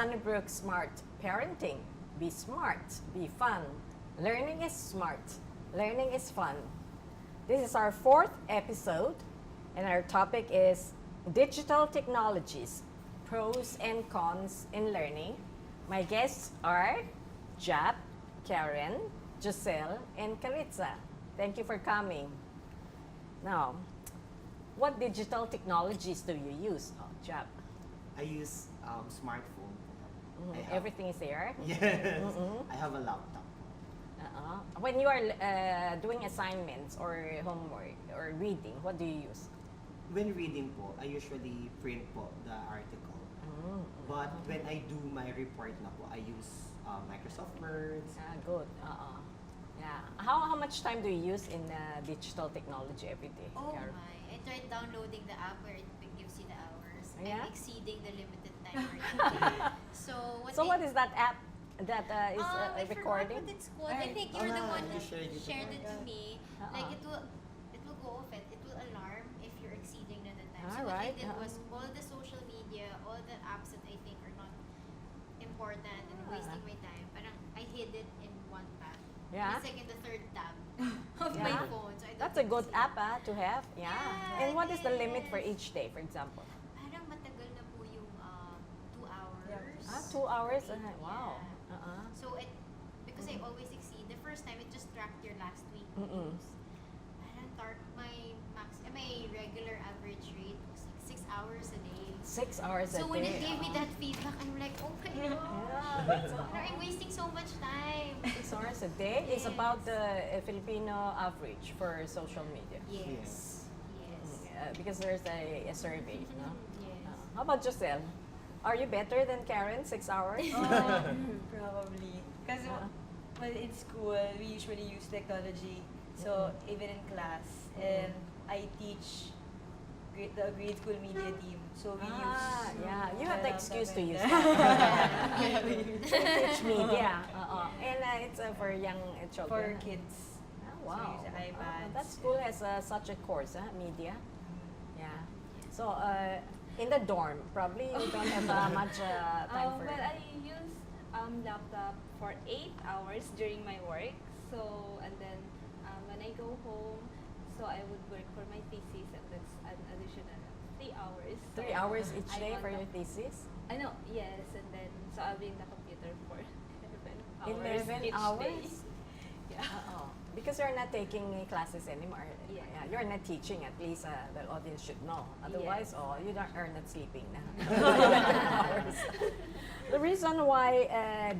Sunnybrook Smart Parenting. Be smart, be fun. Learning is smart, learning is fun. This is our 4th episode, and our topic is digital technologies, pros and cons in learning. My guests are Jap, Karen, Giselle, and Caritza. Thank you for coming. Now, what digital technologies do you use, Jap? I use smartphone. I have- Everything is there. Yes. I have a laptop. When you are doing assignments or homework or reading, what do you use? When reading po, I usually print po the article. But when I do my report na po, I use Microsoft Word. Good. Yeah. How much time do you use in digital technology every day? Oh Karen? my. I tried downloading the app where it gives you the hours. Yeah? I'm exceeding the limited time for today. So What is that app that is I recording? forgot what it's called. I think you're the one you who shared it shared to it to me. Uh-uh. Like it will go off it will alarm if you're exceeding the time. So Alright, what I did uh-uh. was all the social media, all the apps that I think are not important and wasting my time, parang I hid it in one tab. Yeah. It's like in the third tab of my Yeah. phone. So I don't That's a good see it. app to have. Yeah. Yeah, And what is the limit for yes. each day, for example? Parang matagal na po yung 2 hours. 2 hours? Yeah. Wow. So because I always exceed. The first time it just tracked your last week. Mm-mm. Parang my regular average rate was like 6 hours a day. 6 hours a So day. when it gave me that feedback, I'm like, oh my gosh. Yeah. I'm wasting so much time. 6 hours a day is Yes. about the Filipino average for social media. Yes. Yes. Because there's a survey, no? Yes. How about Giselle? Are you better than Karen, 6 hours? Probably. Because Uh-huh. well, in school, we usually use technology. So even in class, and I teach the grade school media team. So we use. Yeah. You have the excuse to use Yeah, we use teach media. And it's for young for children. kids. Wow. So use iPads. That school has such a course, media. Yeah. So in the dorm, probably you don't have much time for Well, I use laptop for 8 hours during my work. So, and then when I go home, so I would work for my thesis, and that's an additional 3 hours. 3 hours each I'm day on for the- your thesis? I know, yes, and then so I'll be in the computer for 11 hours 11 each hours? day. Yeah. Because you're not taking classes anymore. Yeah. You're not teaching, at least the audience should know. Otherwise, Yes. you are not sleeping na. 11 hours. The reason why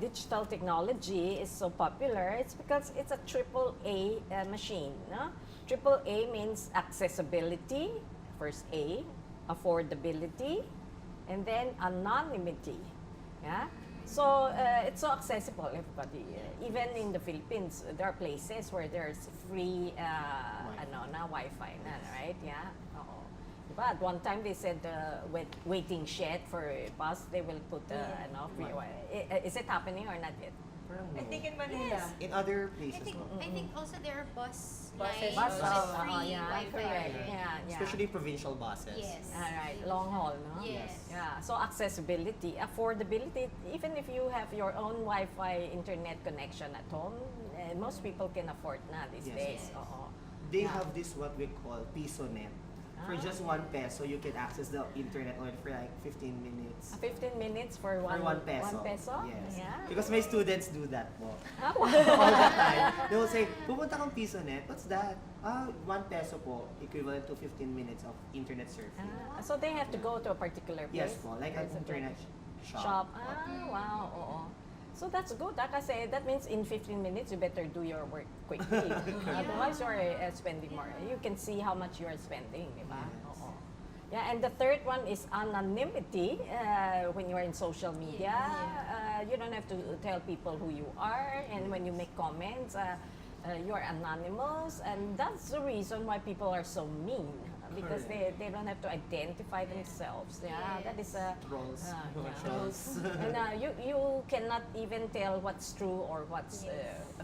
digital technology is so popular is because it's a triple A machine. No? Triple A means accessibility, first A, affordability, and then anonymity. Yeah? So it's so accessible, everybody. Even in the Philippines, there are places where there's free Wi-Fi na, right? Yeah. Oo. Diba? At one time they said waiting shed for a bus, they will put free Wi-Fi. Is it happening or not yet? I think in Manila. Yes. In other places, I think also there are Buses. lines Bus, with free yeah, Wi-Fi. correct. already. Yeah. especially provincial buses. Yes. All right, long haul, no? Yes. Yeah, so accessibility, affordability, even if you have your own Wi-Fi internet connection at home, most people can afford na these Yes. days. Yes. Oo. They Yeah. have this what we call PisoNet. For just 1 peso, you can access the internet only for like 15 minutes. 15 minutes for For 1 peso. 1 peso? Yes. Yeah. Because my students do that po. Ah, wow. All the time. They will say, pupunta kang PisoNet. What's that? 1 peso po, equivalent to 15 minutes of internet surfing. So they have to go to a particular place? Yes po, like an There's a internet shop. shop. Wow, oo. So that's good, kasi that means in 15 minutes you better do your work quickly. Otherwise you're spending more. You can see how much you are spending, di ba? Yes. Oo. Yeah, and the third one is anonymity. When you're in social media, you don't have to tell people who you are, and when you make comments, you're anonymous, and that's the reason why people are so mean, because they don't have to identify themselves. Yeah, that is a Trolls. trolls. And you cannot even tell what's true or what's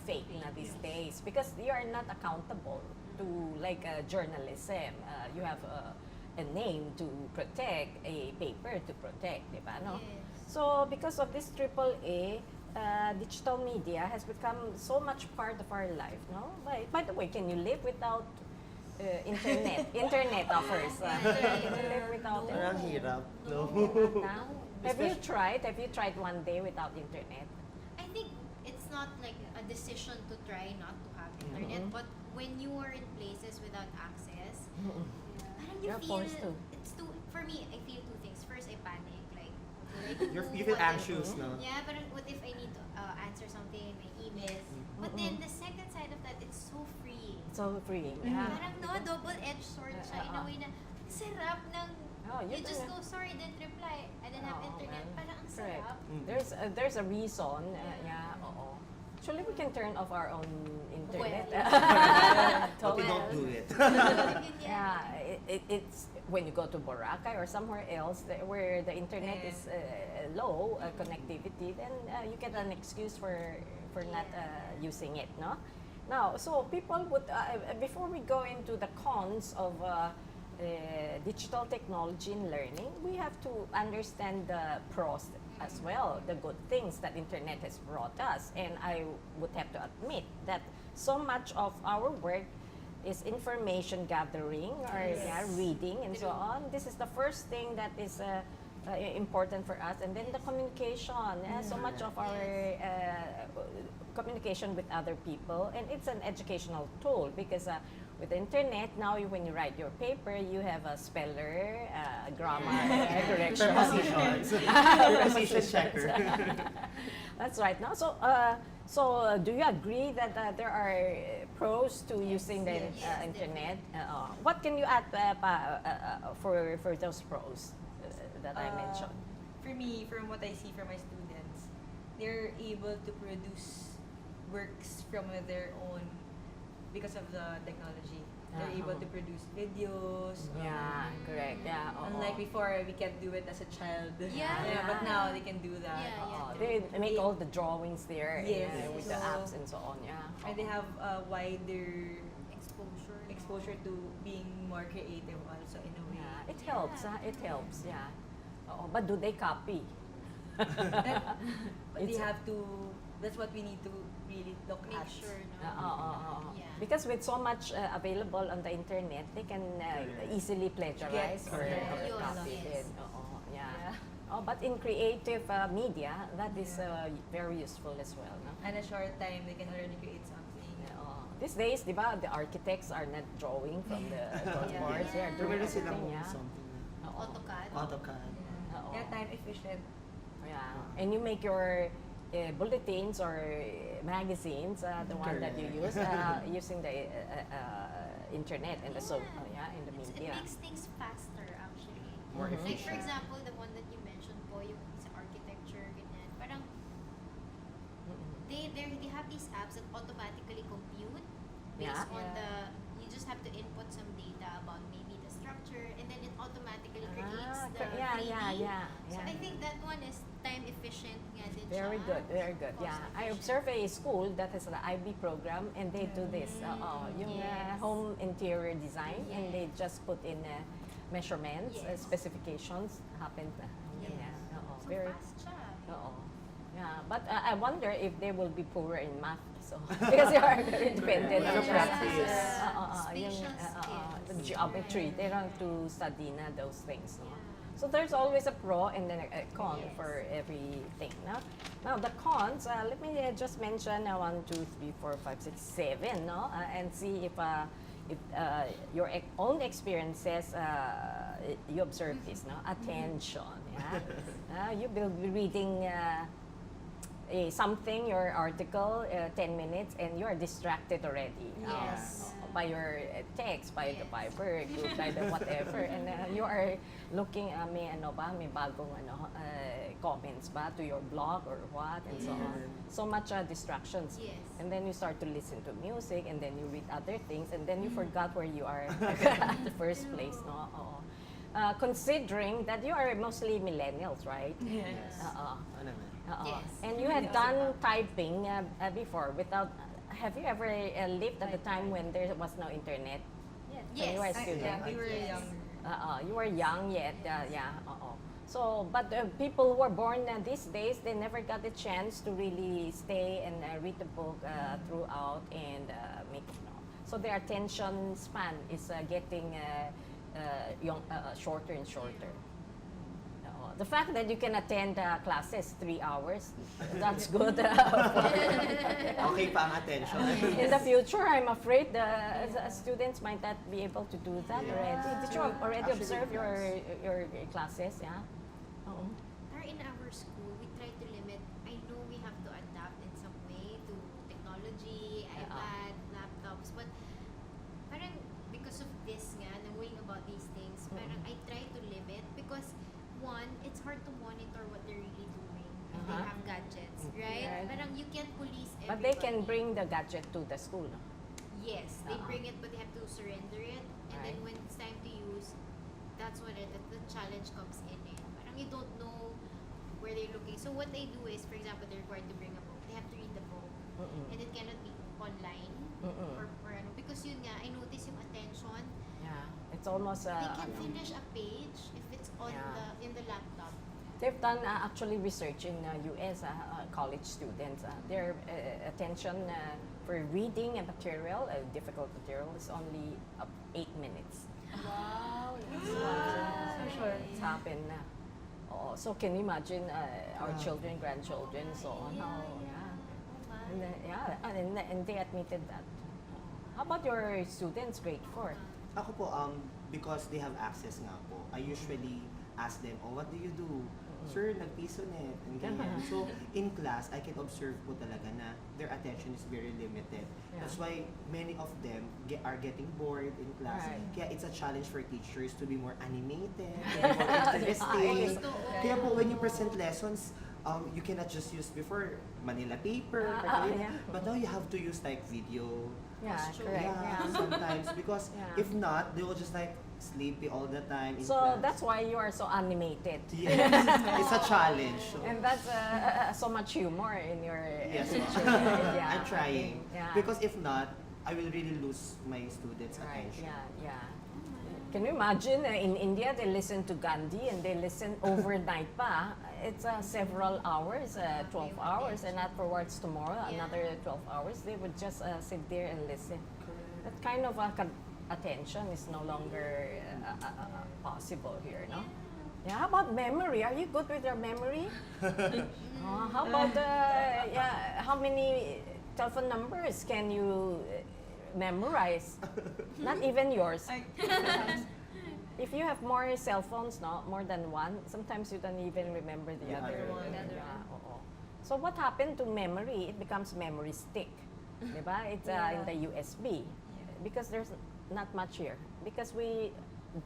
fake these days, because you are not accountable to like journalism. You have a name to protect, a paper to protect, di ba? No? Yes. So because of this AAA, digital media has become so much part of our life, no? By the way, can you live without internet? Internet offers. Can you live without it? Parang hirap, no? Now, have you tried? Have you tried one day without internet? I think it's not like a decision to try not to have internet, but when you are in places without access, parang you You're feel forced to. it's too. For me, I feel two things. First, I panic. Like, what do I do? You feel What if- anxious, no? Yeah, but what if I need to answer something in my emails? But then the second side of that, it's so freeing. So freeing. Yeah. Parang no, double-edged sword siya in a way na ang sarap ng Oh, you just don't- go, sorry, didn't reply. I didn't have Oo, internet. man. Parang ang Correct. sarap. There's a reason. Yeah. Oo. Actually, we can turn off our own internet. But we don't do it. Yeah, it's when you go to Boracay or somewhere else where the internet Yeah. is low connectivity, then you get an excuse for not using it, no? Now, so people would before we go into the cons of digital technology in learning, we have to understand the pros as well, the good things that internet has brought us. And I would have to admit that so much of our work is information gathering or reading and so on. This is the first thing that is important for us. And then the communication, so much of our communication with other people. And it's an educational tool because with the internet, now when you write your paper, you have a speller, grammar, correction. Prepositions. Preposition checker. That's right. Now, so do you agree that there are pros to using the Yes, internet? What can you add for those pros that I mentioned? For me, from what I see from my students, they're able to produce works from their own because of the technology. They're able to produce videos. Yeah, correct. Yeah. Unlike before, we can't do it as a child. Yeah. But now they can do that. Yeah. They make all the drawings there Yes. with the So- apps and so on. Yeah. And they have a wider Exposure. exposure to being more creative also in a way. Yeah, it helps. It helps. Yeah. But do they copy? But they It's- have to, that's what we need to really look Make at. sure, no? Yeah. Because with so much available on the internet, they can easily plagiarize Yes. or Correct. copy Yes. it. Yeah. Oh, but in creative media, that is very useful as well. No? In a short time, they can already create something. These days, di ba, the architects are not drawing from the boards. They are Yeah. doing Meron silang everything, yeah. something. Oo. AutoCAD. AutoCAD. Oo. Yeah, time efficient. Yeah, and you make your bulletins or magazines, the one that you use, using the internet and the in the It media. makes things faster actually. More Like for efficient. example, the one that you mentioned po, yung sa architecture, ganyan. Parang they have these apps that automatically compute based Yeah. on you just have to input some data about maybe the structure and then it automatically creates the 3D. So I think that one is time efficient nga din Very siya. good, very good. Cost Yeah, I efficient. observe a school that has the IB program, and they do this, yung Yes. home interior design, and they just put in measurements, Yes. specifications, happen. Yes. Yeah, So very. fast siya. Oo. Yeah, but I wonder if they will be poorer in math. So because they are very dependent on Yes. practice. Spatial The skills. geometry, they don't have to study na those things. No? So there's always a pro and then a con Yes. for everything. No? Now the cons, let me just mention 1, 2, 3, 4, 5, 6, 7, no? And see if your own experiences, you observe this, no? Attention, yeah? You will be reading something, your article, 10 minutes, and you are distracted already. Yes. By your text, by the Yes. Viber group, by the whatever. And you are looking, may bagong comments ba to your blog or what, and so on. So much distractions. Yes. And then you start to listen to music, and then you read other things, and then you forgot where you are at the first place, no? Oo. Considering that you are mostly millennials, right? Yes. Oo. Ano naman? Oo. Yes. And you had done typing before without. Have you ever lived at the time when there was no internet? Yes. When you were a Yes. student? Yeah, we were Yes. younger. You were young yet. So So, but people who are born these days, they never got the chance to really stay and read the book throughout and make it know. So their attention span is getting shorter and shorter. The fact that you can attend classes 3 hours, that's good. Okay pa ang attention. In the future, I'm afraid the students might not be able to do that Yeah. already. Did you already Actually, observe yes. your classes? Yeah. Oo. Or in our school, we try to limit. I know we have to adapt in some way to technology, iPad, laptops, but parang because of this nga, knowing about these things, parang I try to limit because one, it's hard to monitor what they're really doing if they Uh-huh. have gadgets, right? Right. Parang you can't police everybody. But they can bring the gadget to the school. No? Yes, they Uh-huh. bring it, but they have to surrender it. And then Right. when it's time to use, that's when the challenge comes in. Parang you don't know where they're looking. So what they do is, for example, they're required to bring a book. They have to read the book. Mm-mm. And it cannot be online. Mm-mm. Or ano. Because yun nga, I notice yung attention. Yeah, it's almost. They can finish a page if it's on Yeah. in the laptop. They've done actually research in U.S. College students. Their attention for reading a material, a difficult material, is only 8 minutes. Wow. So short. It's happened na. Oo. So can you imagine our children, grandchildren, so on? Yeah, How, yeah. And then, and they admitted that. How about your students, grade 4? Ako po, because they have access nga po, I usually ask them, oh, what do you do? Sir, nagpiso net, and ganyan. So, in class, I can observe po talaga na their attention is very limited. Yeah. That's why many of them are getting bored in class. Right. Kaya it's a challenge for teachers to be more animated, to be more interesting. Totoo. Kaya po, when you present lessons, you cannot just use before Manila paper, Yeah. but now you have to use like video. Yeah, That's true. correct. Yeah, Yeah. sometimes because Yeah. if not, they will just like sleepy all the time in So class. that's why you are so animated. Yes, it's a challenge. So. And that's so much humor in your Yes, teaching. ma'am. Yeah, I'm trying. Yeah. Because if not, I will really lose my students' Right, attention. yeah, yeah. Can you imagine in India they listen to Gandhi and they listen overnight pa? It's several hours, 12 hours, and afterwards tomorrow another 12 hours. They would just sit there and listen. That kind of attention is no longer possible here, no? Yeah. How about memory? Are you good with your memory? How about how many telephone numbers can you memorize? Not even yours. If you have more cell phones, no, more than one, sometimes you don't even remember the The other other one. one. Yeah, oo. So what happened to memory? It becomes memory stick. Diba? It's in the USB. Because there's not much here. Because we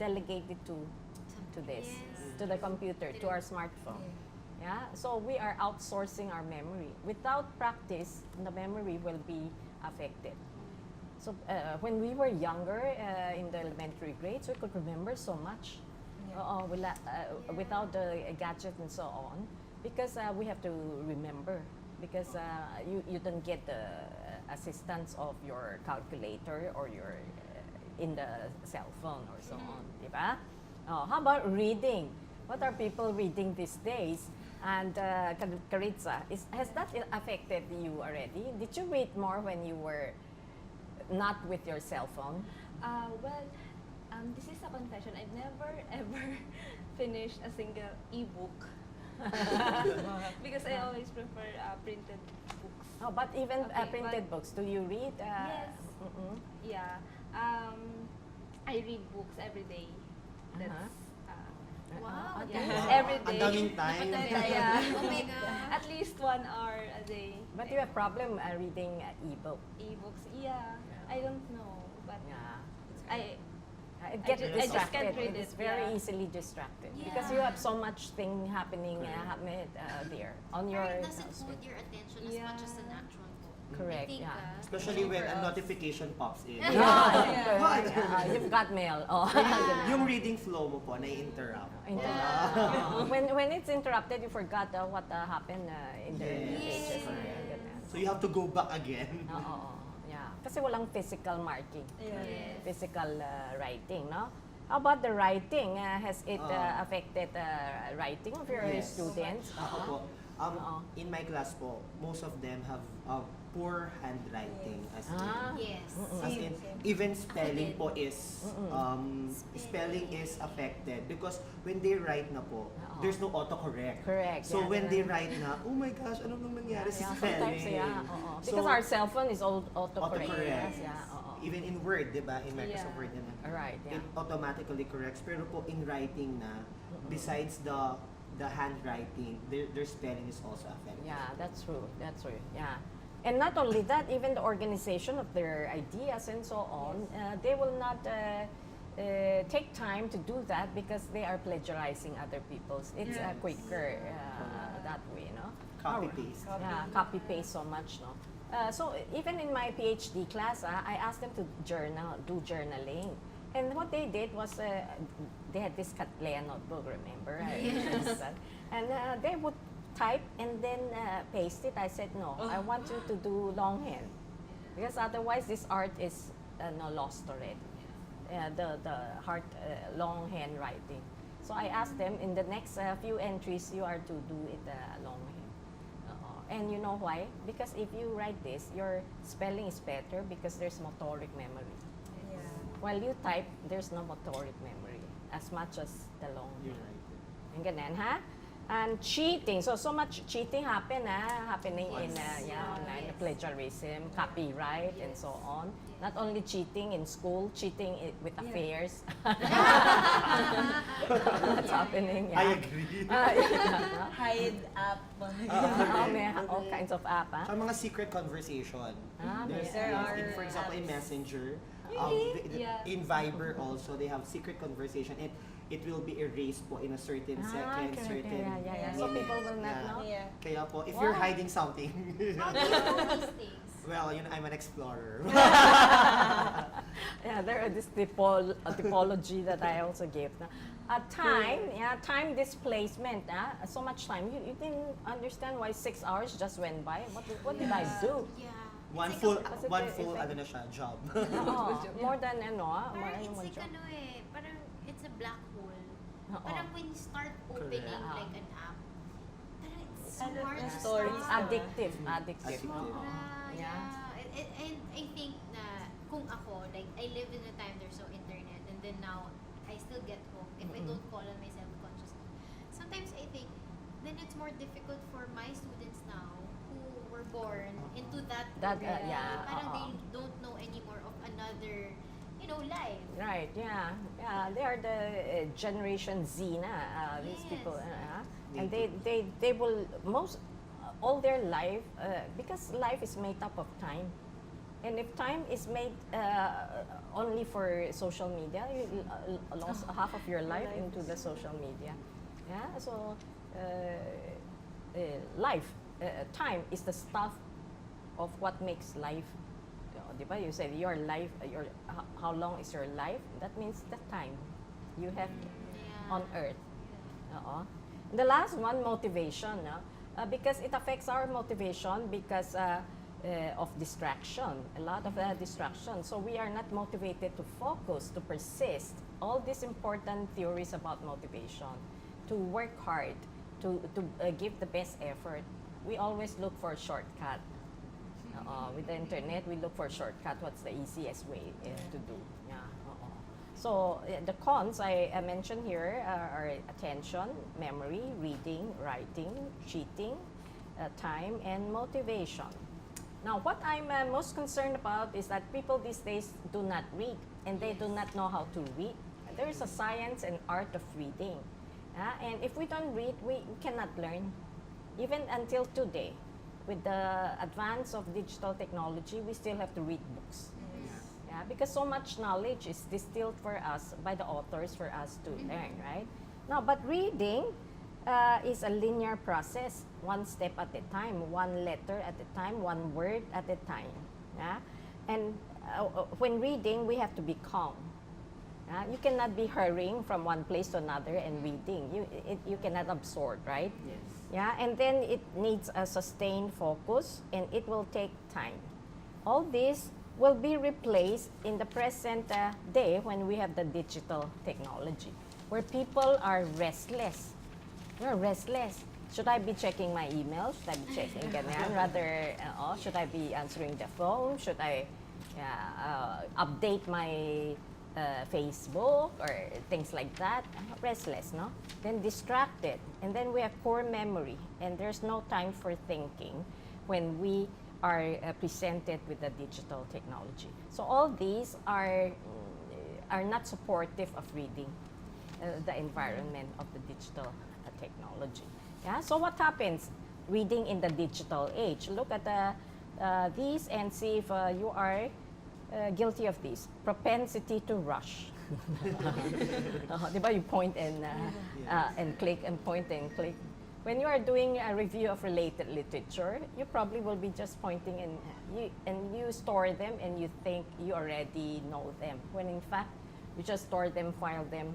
delegate it to this, Yes. to the computer, to our smartphone. Yeah, so we are outsourcing our memory. Without practice, the memory will be affected. So when we were younger, in the elementary grades, we could remember so much without the gadget and so on, because we have to remember, because you don't get the assistance of your calculator or your in the cell phone or so on, diba? How about reading? What are people reading these days? And Caritza, has that affected you already? Did you read more when you were not with your cell phone? Well, this is a confession. I've never ever finished a single ebook because I always prefer printed books. Oh, but even Okay, printed but- books, do you read? Yes. Mm-mm. Yeah. I read books every day. That's Wow, yeah, Wow, every ang day. daming time. Yeah. Oh my God. At least 1 hour a day. But you have problem reading ebook. Ebooks. Yeah. I don't know, but Yeah. I It gets I just distracted. can't read It's it, very yeah. easily distracted Yeah. because you have so much thing happening there on your. Or it doesn't hold your attention as much as an Yeah. actual book. Correct, I think, yeah. Especially when For a us. notification pops in. You've got mail. Oh. Yung reading flow mo po, nai-interrupt. When it's interrupted, you forgot what happened in the pages. Yes. Ganun. So you have to go back again. Oo, yeah. Kasi walang physical marking. Yes. Physical writing, no? How about the writing? Has it Ah. affected writing of your Yes. students? Ako po, Oo. in my class po, most of them have poor handwriting as in. Yes. As in, even spelling po is, Mm-mm. spelling is affected because when they write na po, Oo. there's no autocorrect. Correct. So yeah, when yeah. they write na, oh my gosh, ano nang nangyari sa spelling? Sometimes, yeah, oo. So, Because our cell phone is autocorrect. Autocorrect. Yes, yeah, oo. even in Word, di ba? In Microsoft Yeah. Word naman. Right, yeah. It automatically corrects. Pero po in writing na, besides the handwriting, their spelling is also affected. Yeah, that's true. That's true. Yeah. And not only that, even the organization of their ideas and so on, they will not take time to do that because they are plagiarizing other people's. It's Yes. quicker that way, no? Copy Alright. paste. Yeah, copy paste so much, no? So even in my PhD class, I asked them to do journaling. And what they did was, they had this Cattleya notebook, remember? I mentioned that. And they would type and then paste it. I said, no, I want you to do longhand. Because otherwise this art is no, lost already. The longhand writing. So I asked them, in the next few entries, you are to do it longhand. And you know why? Because if you write this, your spelling is better because there's motoric memory. Yeah. While you type, there's no motoric memory as much as the long. You're right. Yung ganun, ha? And cheating. So much cheating happening in online. Yes. Plagiarism, copyright, and so on. Not only cheating in school, cheating with Yeah. affairs. It's happening, yeah. I agree. Yeah. Hide up. May all kinds of app, ha? Sa mga secret conversation. Yes, there yes, are for example, in apps. Messenger, Really? Yeah. in Viber also, they have secret conversation. It will be erased po in a certain second, correct. certain Yeah. So minute. people will not know. Yeah. Kaya po, if Wow. you're hiding something, How do you know these things? well, I'm an explorer. Yeah, there are this typology that I also gave. Time displacement. So much time. You didn't understand why 6 hours just went by. What did I do? Yeah. One It's full, like Kasi one it's full, like- ano na siya, job. Oo, more than more Parang than it's one like job. parang it's a black hole. Oo. Parang when you start opening Correct. like an app, parang it's so Ano, hard to stories. stop. Addictive. Addictive. Oo. Sobra, Yeah. yeah. And I think na kung ako, like, I live in a time there's no internet and then now, I still get home if I don't call on myself consciously. Sometimes I think, then it's more difficult for my students now who were born into that era. yeah, Parang they oo. don't know anymore of another, life. Right, yeah. They are the Generation Z these Yes. people. And they will all their life, because life is made up of time. And if time is made only for social media, you lost half of your life into the social media. Yeah, so time is the stuff of what makes life. Di ba? You said your life, how long is your life? That means the time you have Yeah. on earth. Oo. The last one, motivation. Because it affects our motivation because of distraction, a lot of distraction. So we are not motivated to focus, to persist. All these important theories about motivation, to work hard, to give the best effort. We always look for a shortcut. With the internet, we look for a shortcut. What's the easiest way to do? Yeah. So the cons I mentioned here are attention, memory, reading, writing, cheating, time, and motivation. Now, what I'm most concerned about is that people these days do not read, and they do not know how to read. There is a science and art of reading. And if we don't read, we cannot learn. Even until today, with the advance of digital technology, we still have to read books. Yeah, because so much knowledge is distilled for us by the authors for us to learn, right? Now, but reading is a linear process, one step at a time, one letter at a time, one word at a time. Yeah? And when reading, we have to be calm. You cannot be hurrying from one place to another and reading. You cannot absorb, right? Yes. Yeah, and then it needs a sustained focus and it will take time. All this will be replaced in the present day when we have the digital technology, where people are restless. We're restless. Should I be checking my email? Should I be checking ganyan? Rather, should I be answering the phone? Should I update my Facebook or things like that? Restless, no? Then distracted. And then we have poor memory. And there's no time for thinking when we are presented with the digital technology. So all these are not supportive of reading the environment of the digital technology. Yeah. So what happens reading in the digital age? Look at these and see if you are guilty of these. Propensity to rush. Diba you point and click and point and click. When you are doing a review of related literature, you probably will be just pointing and you store them and you think you already know them. When in fact, you just store them, file them,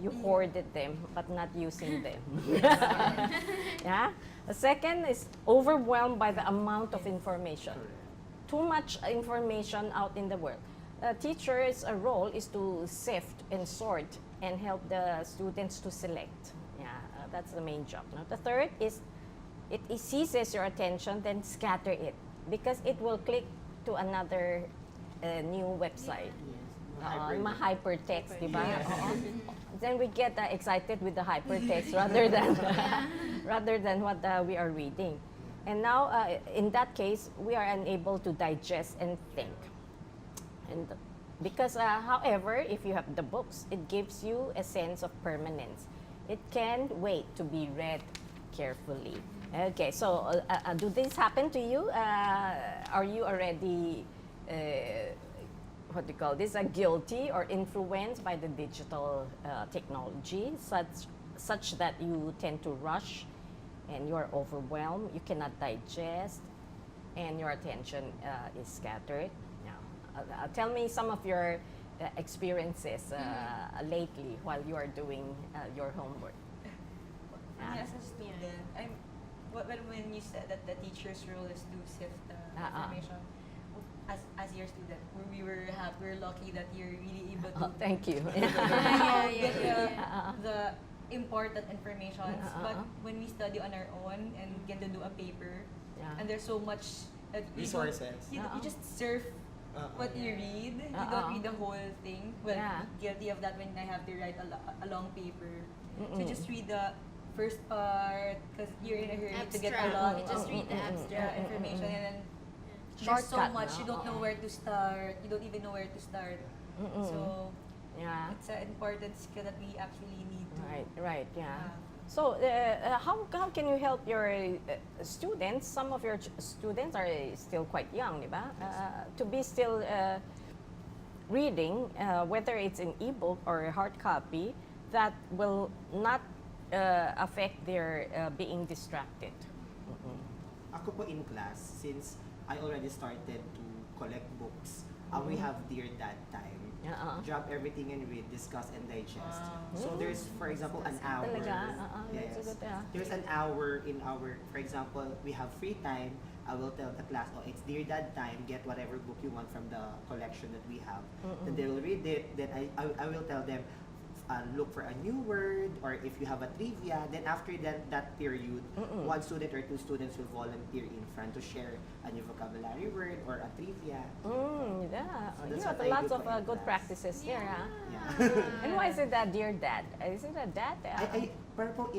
you hoarded them, but not using them. Yeah. The second is overwhelmed by the amount of information. Too much information out in the world. A teacher's role is to sift and sort and help the students to select. Yeah, that's the main job. No? The third is it seizes your attention, then scatter it because it will click to another new website. Hypertext, di ba? Yes. Oo. Then we get excited with the hypertext rather than what we are reading. And now, in that case, we are unable to digest and think. And because, however, if you have the books, it gives you a sense of permanence. It can wait to be read carefully. Okay, so do this happen to you? Are you already what do you call this, guilty or influenced by the digital technology such that you tend to rush and you are overwhelmed, you cannot digest, and your attention is scattered? Now, tell me some of your experiences lately while you are doing your homework. As a student, when you said that the teacher's role is to sift information, as your student, we're lucky that you're really able to Thank you. get the important information. But when we study on our own and get to do a paper, and there's so much that Resources. you just surf what you read. You don't read the whole thing. Well, guilty of that when I have to write a long paper. So just read the first part because you're in a hurry to get a lot. You just read the abstract information and then Shortcut, there's so much no? you don't know where to start. You don't even know where to start. So Yeah. it's an important skill that we actually need to. Right, yeah. So, how can you help your students? Some of your students are still quite young, di ba? To be still reading, whether it's in ebook or hard copy, that will not affect their being distracted. Ako po in class, since I already started to collect books, we have Dear Dad time. Drop everything and read, discuss and digest. So there's, for example, an hour. Talaga? Yes. That's good, There's an hour in our, for example, we have free time. I will tell the class, it's Dear Dad time. Get whatever book you want from the collection that we have. Then they will read it. Then I will tell them, look for a new word, or if you have a trivia, then after that period, one student or two students will volunteer in front to share a new vocabulary word or a trivia. Yeah. So You that's have what I lots do of for in good class. practices there, huh? Yeah. And why is it that Dear Dad? Is it a dad? Pero po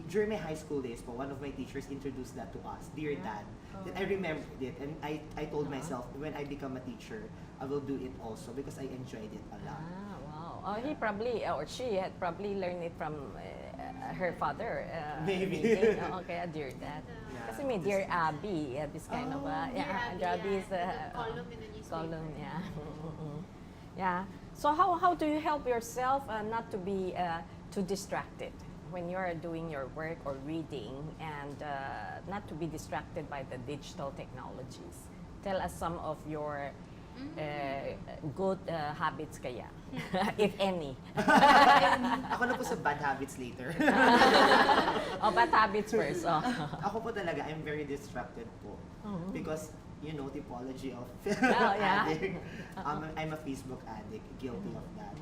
during my high school days po, one of my teachers introduced that to us, Dear Dad. Then I remembered it, and I told myself, when I become a teacher, I will do it also because I enjoyed it a lot. Wow. He probably, or she had probably learned it from her father. Maybe. reading. Okay, Dear Dad. Yeah. Kasi may Dear Abby, this kind of, Dear Abby is the column in the newspaper. column, yeah. Yeah. So how do you help yourself not to be too distracted when you're doing your work or reading, and not to be distracted by the digital technologies? Tell us some of your good habits kaya, if any. Ako na po sa bad habits later. Bad habits first. Ako po talaga, I'm very distracted po. Because typology of yeah. addict. I'm a Facebook addict, guilty of that.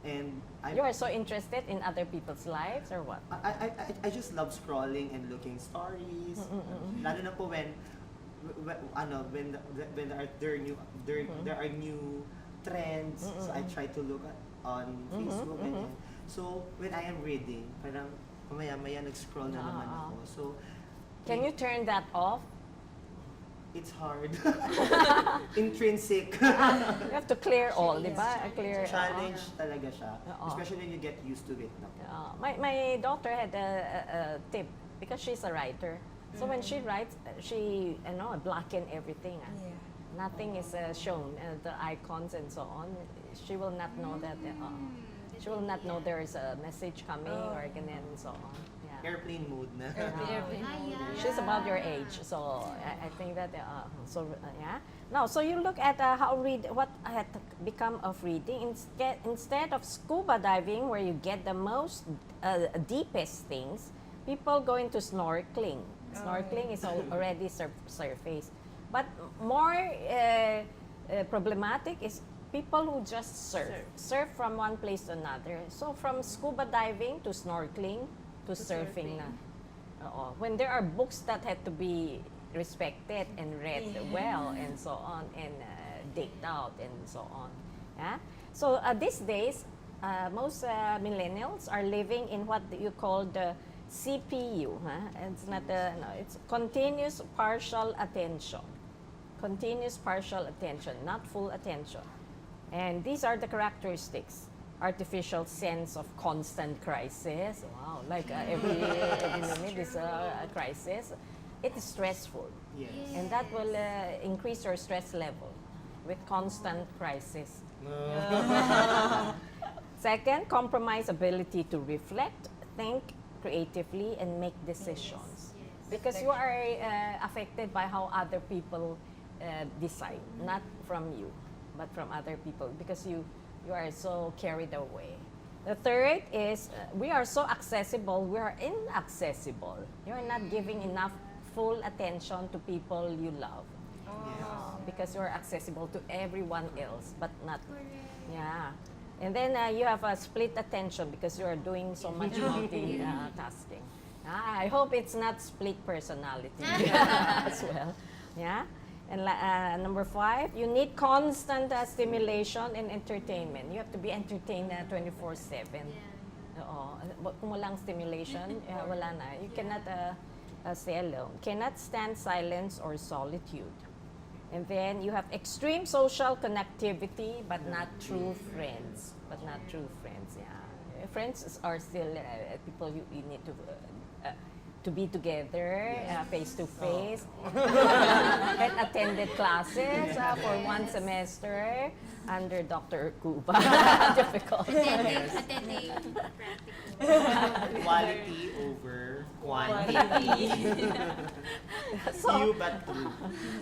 And You are so interested in other people's lives or what? I just love scrolling and looking stories. Lalo na po when there are new trends. So I try to look on Facebook and so when I am reading, parang maya nag-scroll na naman ako. So Can you turn that off? it's hard. Intrinsic. You have to clear all, di Yes, ba? challenge. Clear. Challenge talaga siya. Oo. Especially when you get used to it. No? My daughter had a tip because she's a writer. So when she writes, she blacken everything. Yeah. Nothing is shown, the icons and so on. She will not know that. She will not know there is a message coming or ganyan and so on. Yeah. Airplane mode na. Airplane yeah. She's about your age, so I think that yeah. Now, so you look at what had become of reading instead of scuba diving, where you get the most deepest things. People go into snorkeling. Snorkeling is already surface, but more problematic is people who just surf from one place to another. So from scuba diving to snorkeling to surfing na. Oo. When there are books that had to be respected and read well and so on and digged out and so on. Yeah? So these days, most millennials are living in what you call the CPU. It's not it's continuous partial attention. Continuous partial attention, not full attention. And these are the characteristics. Artificial sense of constant crisis. Wow, like every minute is a crisis. It is stressful. Yes. And that will increase your stress level with constant crisis. Second, compromise ability to reflect, think creatively, and make decisions. Yes. Because you are affected by how other people decide, not from you, but from other people, because you are so carried away. The third is we are so accessible, we are inaccessible. You are not giving enough full attention to people you love. Because you are accessible to everyone else, but not. Correct. Yeah. And then you have a split attention because you are doing so much multitasking. I hope it's not split personality as well. Yeah. And number 5, you need constant stimulation and entertainment. You have to be entertained 24/7. Yeah. Oo. Kung walang stimulation, wala na. You cannot stay alone. Cannot stand silence or solitude. And then you have extreme social connectivity, but not true friends. But not true friends, yeah. Friends are still people you need to be together, face to face, and attended classes for one semester under Dr. Cuba. Difficult. Attending practical. Quality over quantity. Few but true.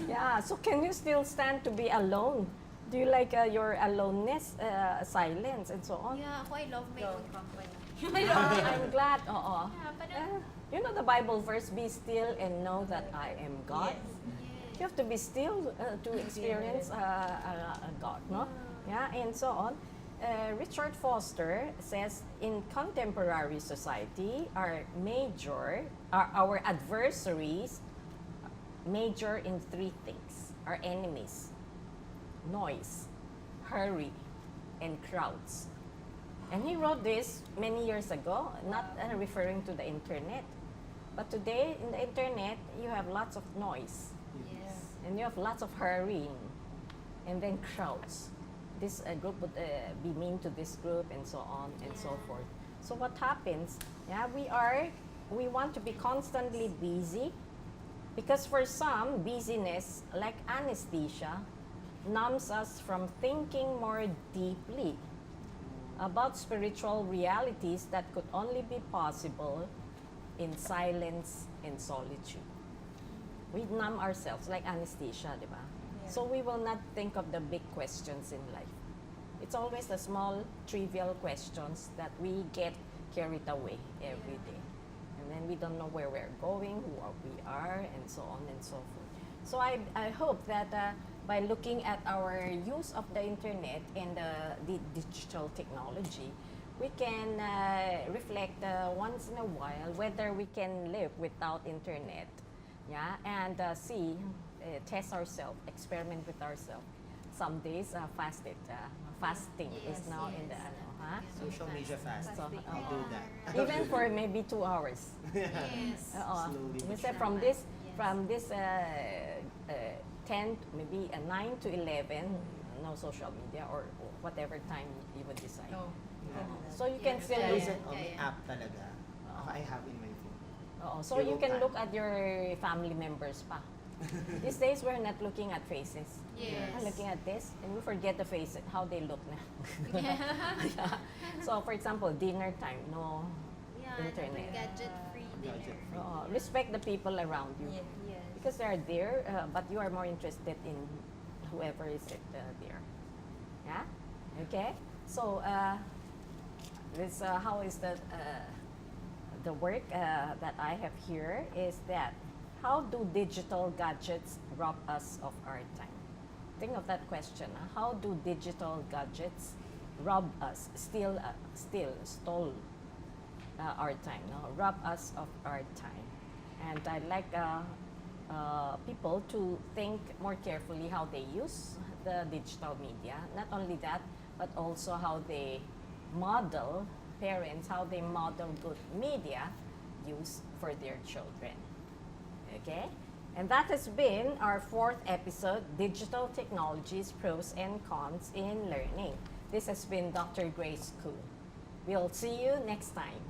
Yeah, so can you still stand to be alone? Do you like your aloneness, silence, and so on? Yeah, ako I love my own company. I'm glad. Oo. Yeah, parang, You know the Bible verse, be still and know that I am God. You have to be still to experience God, no? Yeah, and so on. Richard Foster says, in contemporary society, our adversaries major in 3 things. Our enemies: noise, hurry, and crowds. And he wrote this many years ago, not referring to the internet. But today, in the internet, you have lots of noise. yes. And you have lots of hurrying. And then crowds. This group would be mean to this group and so on and so forth. So what happens, we want to be constantly busy. Because for some, busyness, like anesthesia, numbs us from thinking more deeply about spiritual realities that could only be possible in silence and solitude. We numb ourselves like anesthesia, di ba? Yeah. So we will not think of the big questions in life. It's always the small, trivial questions that we get carried away every day. And then we don't know where we're going, who we are, and so on and so forth. So I hope that by looking at our use of the internet and the digital technology, we can reflect once in a while whether we can live without internet, yeah, and see, test ourselves, experiment with ourselves. Some days fasting is Yes, now in the yes. huh? Social media fast. So, I'll do that. Even for maybe 2 hours. Yes. Slowly but Minsan surely. from this Yes. from this 10 maybe 9 to 11, no social media or whatever time you would decide. No. Yeah. So you can Yeah. still Yeah, look. Minsan, yeah. may app talaga. I have in my phone. So You you look can at- look at your family members pa. These days we're not looking at faces. Yes. We're looking at this and we forget the face, how they look now. Yeah. So for example, dinner time, no. Yeah, Internet. gadget-free dinner. Gadget-free. Respect the people around you. Yeah. Yes. Because they are there, but you are more interested in whoever is it there. Yeah. Okay. So this how is the work that I have here is that how do digital gadgets rob us of our time? Think of that question. How do digital gadgets rob us, stole our time, no? Rob us of our time? And I'd like people to think more carefully how they use the digital media. Not only that, but also how they model, parents, how they model good media use for their children. Okay? And that has been our 4th episode, Digital Technologies, Pros and Cons in Learning. This has been Dr. Grace Koo. We'll see you next time.